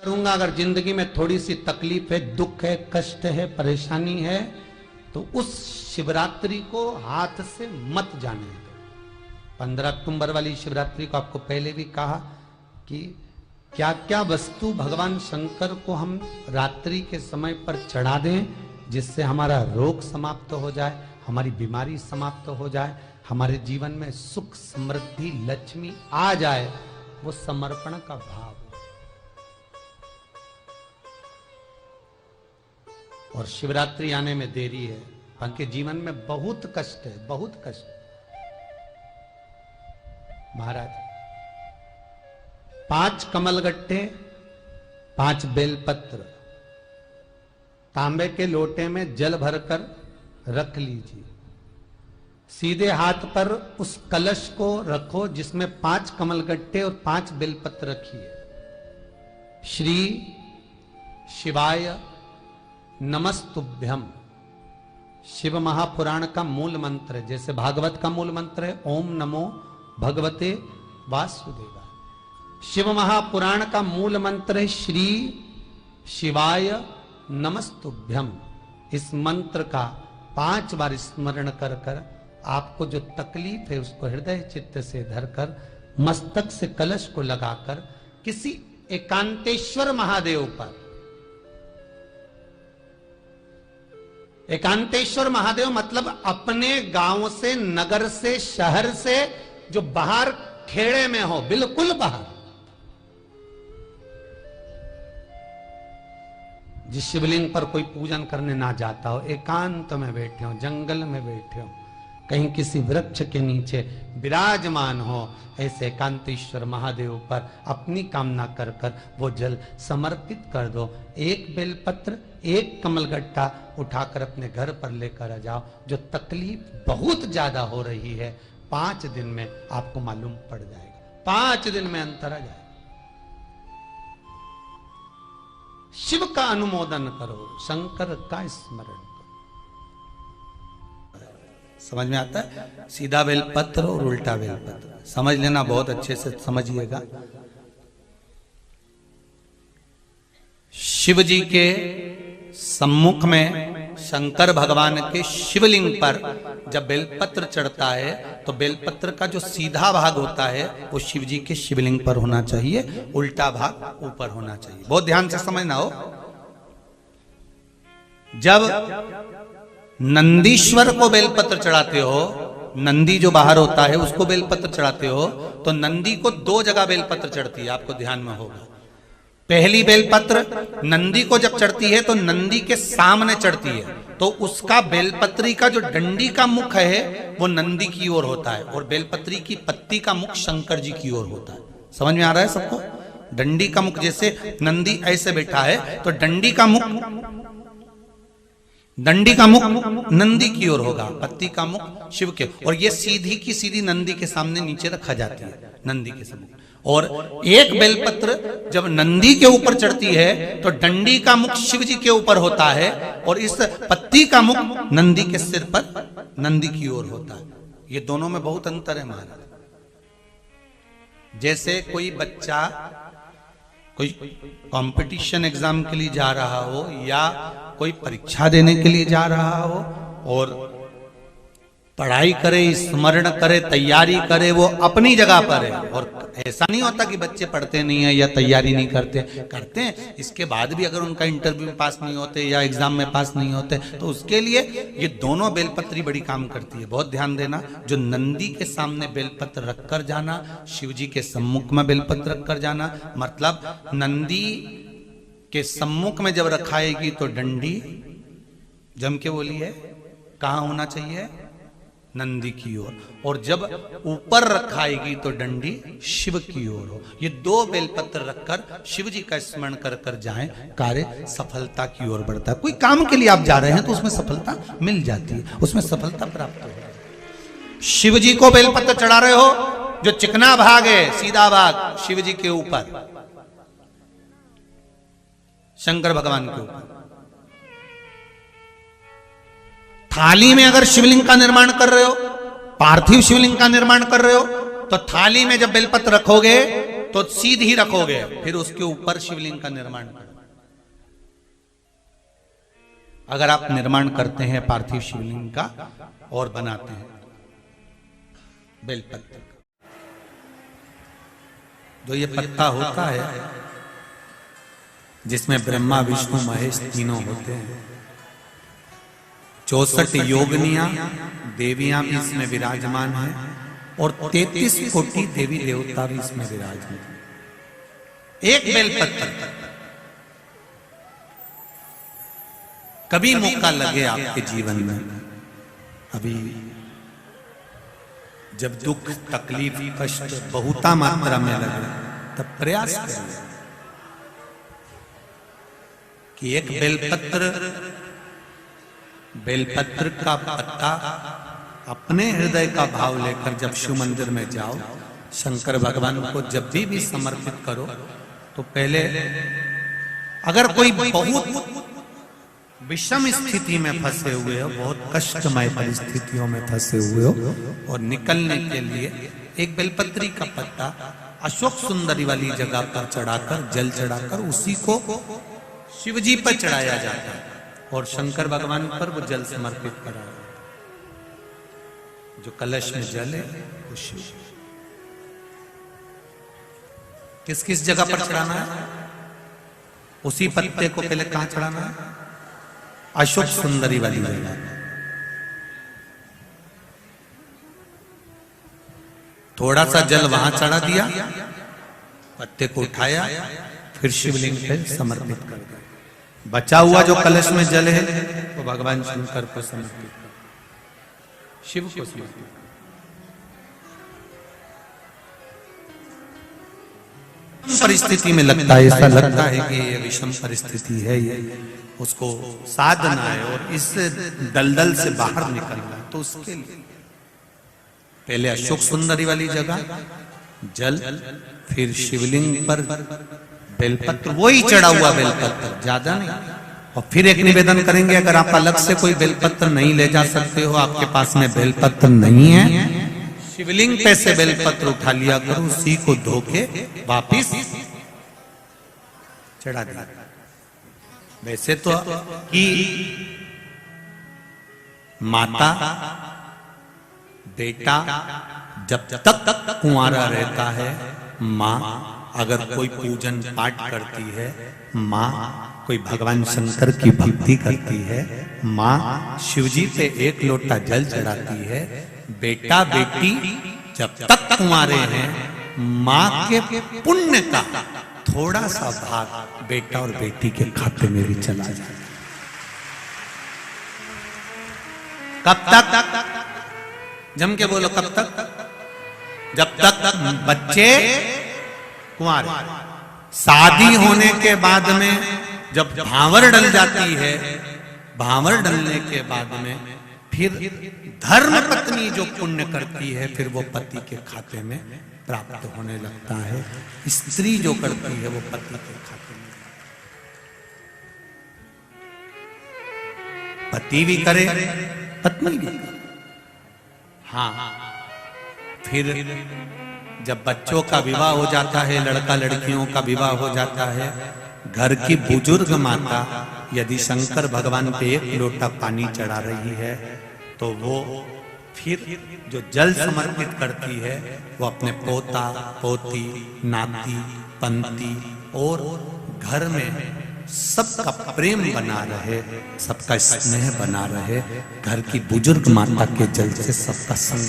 करूंगा। अगर जिंदगी में थोड़ी सी तकलीफ है, दुख है, कष्ट है, परेशानी है, तो उस शिवरात्रि को हाथ से मत जाने दो। 15 अक्टूबर वाली शिवरात्रि को आपको पहले भी कहा कि क्या क्या वस्तु भगवान शंकर को हम रात्रि के समय पर चढ़ा दें, जिससे हमारा रोग समाप्त हो जाए, हमारी बीमारी समाप्त हो जाए, हमारे जीवन में सुख समृद्धि लक्ष्मी आ जाए। वो समर्पण का भाव। और शिवरात्रि आने में देरी है, उनके जीवन में बहुत कष्ट है, बहुत कष्ट। महाराज 5 कमलगट्टे, 5 बेलपत्र तांबे के लोटे में जल भरकर रख लीजिए। सीधे हाथ पर उस कलश को रखो जिसमें 5 कमलगट्टे और 5 बेलपत्र रखिए। श्री शिवाय नमस्तुभ्यम शिव महापुराण का मूल मंत्र है, जैसे भागवत का मूल मंत्र है ओम नमो भगवते वासुदेवाय। शिव महापुराण का मूल मंत्र है श्री शिवाय नमस्तुभ्यम। इस मंत्र का 5 बार स्मरण कर कर आपको जो तकलीफ है उसको हृदय चित्त से धरकर मस्तक से कलश को लगाकर किसी एकांतेश्वर महादेव पर, एकांतेश्वर महादेव मतलब अपने गांव से, नगर से, शहर से जो बाहर खेड़े में हो, बिल्कुल बाहर, जिस शिवलिंग पर कोई पूजन करने ना जाता हो, एकांत में बैठे हो, जंगल में बैठे हो, कहीं किसी वृक्ष के नीचे विराजमान हो, ऐसे एकांतेश्वर महादेव पर अपनी कामना कर कर वो जल समर्पित कर दो। 1 बेलपत्र, 1 कमलगट्टा उठाकर अपने घर पर लेकर आ जाओ। जो तकलीफ बहुत ज्यादा हो रही है 5 दिन में आपको मालूम पड़ जाएगा, 5 दिन में अंतर आ जाएगा। शिव का अनुमोदन करो, शंकर का स्मरण करो। समझ में आता है? सीधा बेलपत्र और उल्टा बेलपत्र समझ लेना, बहुत अच्छे से समझिएगा। शिव जी के सम्मुख में शंकर भगवान के शिवलिंग पर जब बेलपत्र चढ़ता है तो बेलपत्र का जो सीधा भाग होता है वो शिव जी के शिवलिंग पर होना चाहिए, उल्टा भाग ऊपर होना चाहिए। बहुत ध्यान से समझना हो। जब नंदीश्वर को बेलपत्र चढ़ाते हो, नंदी जो बाहर होता है उसको बेलपत्र चढ़ाते हो, तो नंदी को 2 जगह बेलपत्र चढ़ती है, आपको ध्यान में होगा। पहली बेलपत्र नंदी को जब चढ़ती है तो नंदी के सामने चढ़ती है, तो उसका बेलपत्री का जो डंडी का मुख है वो नंदी की ओर होता है और बेलपत्री की पत्ती का मुख शंकर जी की ओर होता है। समझ में आ रहा है सबको? डंडी का मुख, जैसे नंदी ऐसे बैठा है तो डंडी का मुख नंदी की ओर होगा, पत्ती का मुख शिव के, और ये सीधी की सीधी नंदी के सामने नीचे रखा जाती है, नंदी के सामने। और 1 बेलपत्र जब नंदी के ऊपर चढ़ती है तो डंडी का मुख शिव जी के ऊपर होता है और इस पत्ती का मुख नंदी के सिर पर, नंदी की ओर होता है। ये दोनों में बहुत अंतर है महाराज। जैसे कोई बच्चा कोई कंपटीशन एग्जाम के लिए जा रहा हो या कोई परीक्षा देने के लिए जा रहा हो और पढ़ाई करे, स्मरण करे, तैयारी करे, वो अपनी जगह पर है। और ऐसा नहीं होता कि बच्चे पढ़ते नहीं है या तैयारी नहीं करते हैं। इसके बाद भी अगर उनका इंटरव्यू में पास नहीं होते या एग्जाम में पास नहीं होते तो उसके लिए ये दोनों बेलपत्री बड़ी काम करती है। बहुत ध्यान देना। जो नंदी के सामने बेलपत्र रखकर जाना, शिव जी के सम्मुख में बेलपत्र रखकर जाना, मतलब नंदी के सम्मुख में जब रखाएगी तो डंडी, जम के बोली है, कहाँ होना चाहिए? नंदी की ओर। और जब ऊपर रखाएगी तो डंडी शिव की ओर हो। ये 2 बेलपत्र रखकर शिव जी का स्मरण कर कर जाएं, कार्य सफलता की ओर बढ़ता है। कोई काम के लिए आप जा रहे हैं तो उसमें सफलता मिल जाती है, उसमें सफलता प्राप्त हो। शिव जी को बेलपत्र चढ़ा रहे हो, जो चिकना भाग है, सीधा भाग शिव जी के ऊपर, शंकर भगवान के ऊपर। थाली में अगर शिवलिंग का निर्माण कर रहे हो, पार्थिव शिवलिंग का निर्माण कर रहे हो, तो थाली में जब बेलपत्र रखोगे तो सीधी रखोगे, फिर उसके ऊपर शिवलिंग का निर्माण करो। अगर आप निर्माण करते हैं पार्थिव शिवलिंग का और बनाते हैं बेलपत्र का, जो ये पत्ता होता है जिसमें ब्रह्मा विष्णु महेश तीनों होते हैं, 64 योगिनियां देवियां भी इसमें विराजमान हैं और 33 कोटि देवी देवता भी इसमें विराजमान हैं। एक बेलपत्र, कभी मौका लगे आपके जीवन में, अभी जब दुख तकलीफ कष्ट बहुता मात्रा में लगे, तब प्रयास करिए कि एक बेलपत्र का पत्ता अपने हृदय का भाव लेकर जब शिव मंदिर में जाओ, शंकर भगवान को जब भी समर्पित करो, तो पहले अगर कोई बहुत विषम स्थिति में फंसे हुए हो, बहुत कष्टमय परिस्थितियों में फंसे हुए हो, और निकलने के लिए एक बेलपत्री का पत्ता अशोक सुंदरी वाली जगह पर चढ़ाकर, जल चढ़ाकर उसी को शिवजी पर चढ़ाया जाता है और शंकर भगवान पर वो जल समर्पित करा। जो कलश में जल है वो शिव। किस किस जगह पर चढ़ाना है? उसी पत्ते को पहले कहां चढ़ाना है? अशोक सुंदरी वाली जगह। थोड़ा सा जल वहां चढ़ा दिया, पत्ते को उठाया, फिर शिवलिंग पे समर्पित कर दिया। बचा हुआ जो कलश में जल है वो भगवान शंकर को समर्पित कर, शिव को समर्पित। परिस्थिति में लगता है, ऐसा लगता है कि ये विषम परिस्थिति है, ये उसको साधना है और इस दलदल से बाहर निकलना है, तो उसके लिए पहले अशोक सुंदरी वाली जगह जल, फिर शिवलिंग पर बेलपत्र, वही चढ़ा हुआ बेलपत्र, ज्यादा नहीं। और फिर एक निवेदन करेंगे, अगर आप अलग से कोई बेलपत्र नहीं ले जा सकते हो, आपके पास में बेलपत्र नहीं है, शिवलिंग पे से बेलपत्र उठा लिया करो, उसी को धो के वापिस चढ़ा दिया। वैसे तो कि माता बेटा जब तक कुंवारा रहता है, माँ अगर कोई पूजन पाठ करती है, माँ कोई भगवान शंकर की भक्ति करती है, माँ शिवजी पे एक लोटा जल चढ़ाती है, बेटा बेटी जब तक कुंवारे हैं, माँ के पुण्य का थोड़ा सा भाग बेटा और बेटी के खाते में भी चला जाए। कब तक? जम के बोलो, कब तक? जब तक बच्चे कुंवारे। शादी होने के बाद में जब भांवर डल जाती है, भांवर डलने के बाद में फिर धर्म पत्नी जो पुण्य करती है, फिर वो पति के खाते में प्राप्त होने लगता है। स्त्री जो करती है वो पति के खाते में, पति भी करे पत्नी भी करे। हाँ, फिर जब बच्चों का विवाह हो जाता है, लड़का लड़कियों का विवाह हो जाता है, घर की बुजुर्ग माता यदि शंकर भगवान पे एक लोटा पानी चढ़ा रही है, तो वो फिर जो जल समर्पित करती है, वो अपने पोता पोती नाती पंती और घर में सबका प्रेम बना रहे, सबका स्नेह बना रहे, घर की बुजुर्ग माता के जल से सबका संग